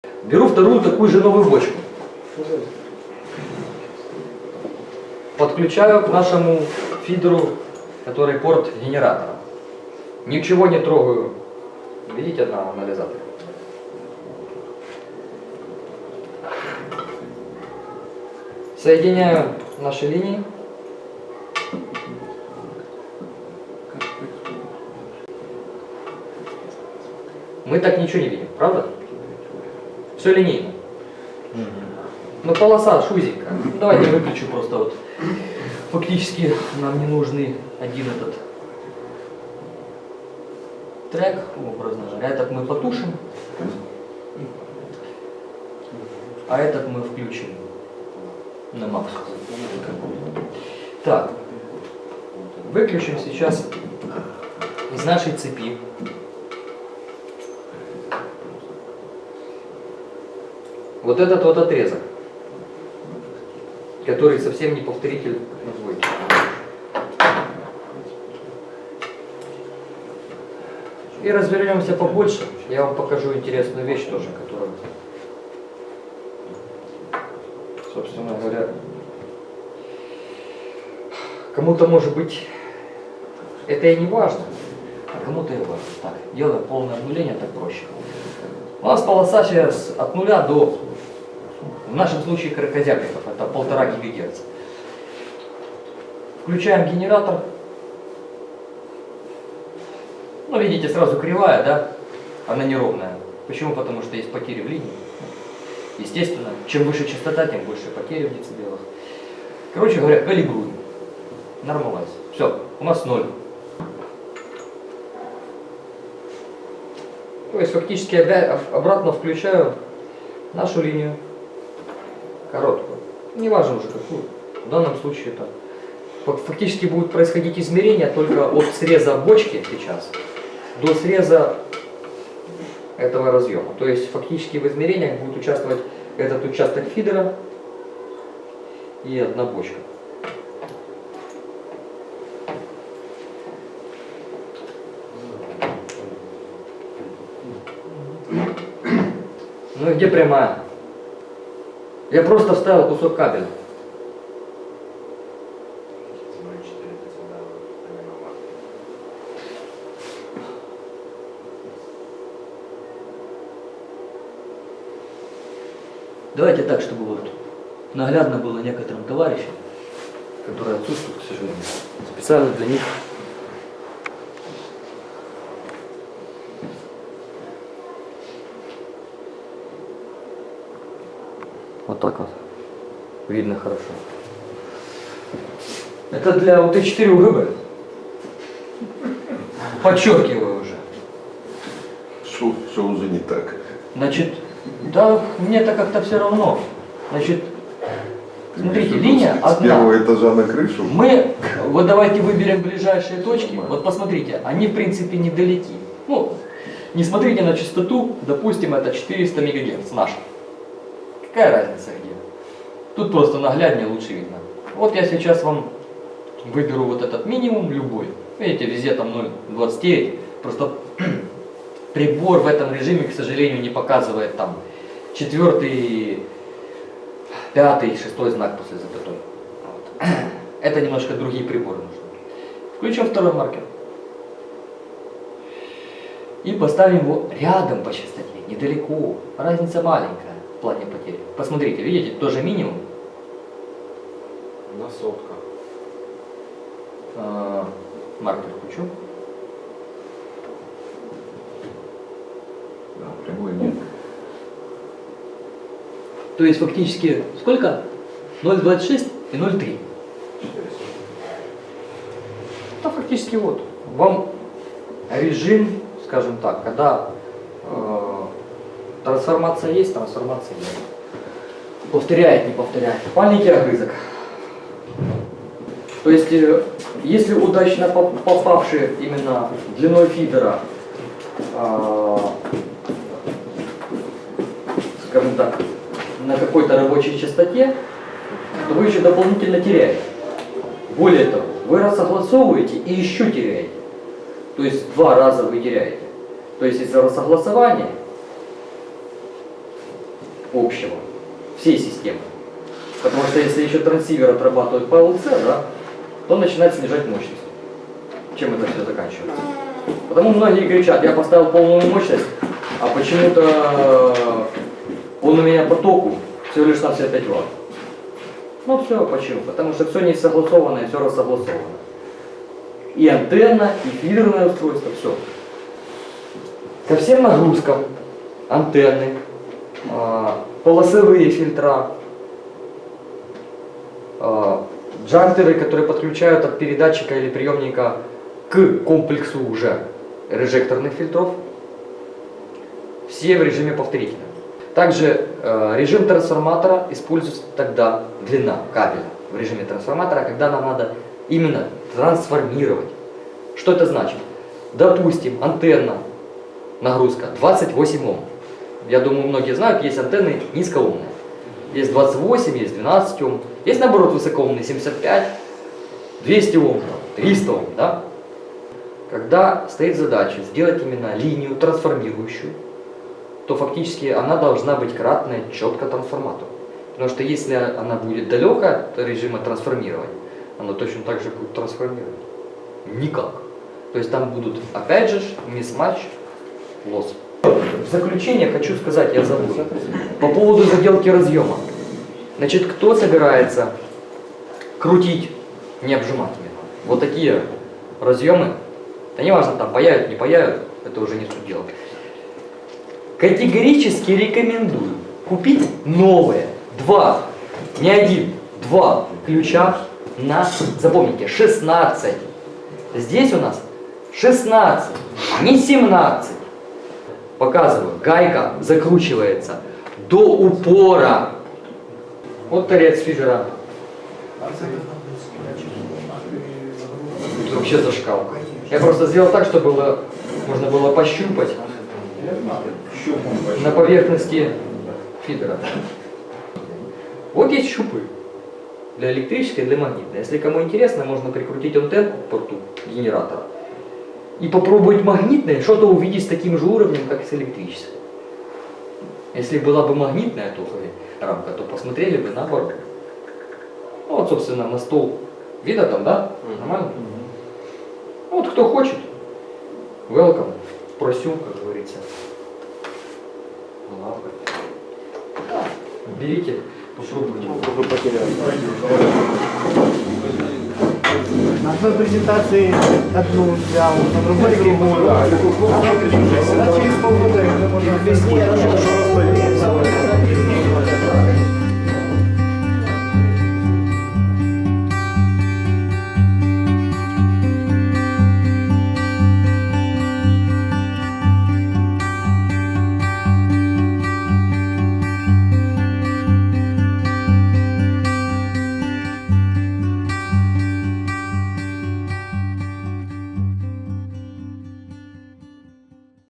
Беру вторую такую же новую бочку. Подключаю к нашему фидеру, который порт генератора. Ничего не трогаю. Видите на анализаторе? Соединяю наши линии. Мы так ничего не видим, правда? Все линейно. Но полоса шузенькая. Давайте выключу просто вот. Фактически нам не нужны один этот трек, образно говоря. Этот мы потушим, а этот мы включим на максимум. Так, выключим сейчас из нашей цепи вот этот вот отрезок, который совсем не повторитель на двойке. И развернемся побольше. Я вам покажу интересную вещь тоже, которую, собственно говоря, кому-то может быть это и не важно, а кому-то и важно. Так, делаем полное обнуление, так проще. У нас полоса сейчас от 0 до, в нашем случае, кракозябриков, это 1,5 ГГц. Включаем генератор. Ну, видите, сразу кривая, да? Она неровная. Почему? Потому что есть потери в линии. Естественно, чем выше частота, тем больше потери в децибелах. Короче говоря, калибруем. Нормалайз. Все, у нас 0. То есть фактически обратно включаю нашу линию. Короткую. Не важно уже какую. В данном случае это фактически будет происходить измерение только от среза бочки сейчас до среза этого разъема. То есть фактически в измерениях будет участвовать этот участок фидера и одна бочка. Ну и где прямая? Я просто вставил кусок кабеля. Давайте так, чтобы вот наглядно было некоторым товарищам, которые отсутствуют, к сожалению. Специально для них. Вот так вот. Видно хорошо. Это для УТ-4 УГБ. Подчеркиваю уже. Что уже не так? Значит, да, мне-то как-то все равно. Значит, смотрите, линия С одна. первого этажа на крышу? Мы, вот давайте выберем ближайшие точки. Вот посмотрите, они в принципе недалеки. Ну, не смотрите на частоту, допустим, это 400 МГц наша. Какая разница где? Тут просто нагляднее лучше видно. Вот я сейчас вам выберу вот этот минимум, любой. Видите, везде там 0,29. Просто прибор в этом режиме, к сожалению, не показывает там 4-й, 5-й, 6-й знак после запятой. Вот. Это немножко другие приборы нужны. Включим второй маркер. И поставим его рядом по частоте, недалеко. Разница маленькая в плане потери. Посмотрите, видите, тоже минимум. На сотка. Маркер включу. Да, прямой нет. То есть фактически сколько? 0,26 и 0,3. Это фактически вот. Вам режим, скажем так, когда трансформация есть, трансформация нет. Повторяет, не повторяет. Маленький огрызок. То есть, если удачно попавший именно длиной фидера, скажем так, на какой-то рабочей частоте, то вы еще дополнительно теряете. Более того, вы рассогласовываете и еще теряете. То есть 2 раза вы теряете. То есть из-за рассогласования общего, всей системы. Потому что если еще трансивер отрабатывает по ЛЦ, да, то он начинает снижать мощность. Чем это все заканчивается? Потому многие кричат, я поставил полную мощность, а почему-то он у меня по току всего лишь на 5 Вт. Ну все, почему? Потому что все не согласовано и все рассогласовано. И антенна, и фидерное устройство, все. Ко всем нагрузкам, антенны, полосовые фильтра, джамперы, которые подключают от передатчика или приемника к комплексу уже режекторных фильтров, все в режиме повторителя. Также режим трансформатора используется тогда, длина кабеля в режиме трансформатора, когда нам надо именно трансформировать. Что это значит? Допустим, антенна, нагрузка 28 Ом. Я думаю, многие знают, есть антенны низкоомные. Есть 28, есть 12 Ом, есть наоборот высокоомные 75, 200 Ом, 300 Ом. Да? Когда стоит задача сделать именно линию трансформирующую, то фактически она должна быть кратная четко трансформатору. Потому что если она будет далека от режима трансформирования, она точно так же будет трансформировать. Никак. То есть там будут опять же мисс-матч, лосс. В заключение хочу сказать, я забыл, по поводу заделки разъема. Значит, кто собирается крутить, не обжимать именно, вот такие разъемы, да неважно там паяют, не паяют, это уже не суть дела. Категорически рекомендую купить новые, не один, два ключа на, запомните, 16. Здесь у нас 16, не 17. Показываю, гайка закручивается до упора. Вот торец фидера. Вообще зашкал. Я просто сделал так, чтобы можно было пощупать на поверхности фидера. Вот есть щупы для электрической и для магнитной. Если кому интересно, можно прикрутить антенну к порту генератора и попробовать магнитное, что-то увидеть с таким же уровнем, как и с электрической. Если была бы магнитная рамка, то посмотрели бы наоборот. Ну, вот, собственно, на стол. Видно там, да? Нормально? Вот кто хочет, welcome, просю, как говорится. Ладно. Берите, попробуйте. На одной презентации одну взял, на другой другую. А через полгода, когда можно объяснить, что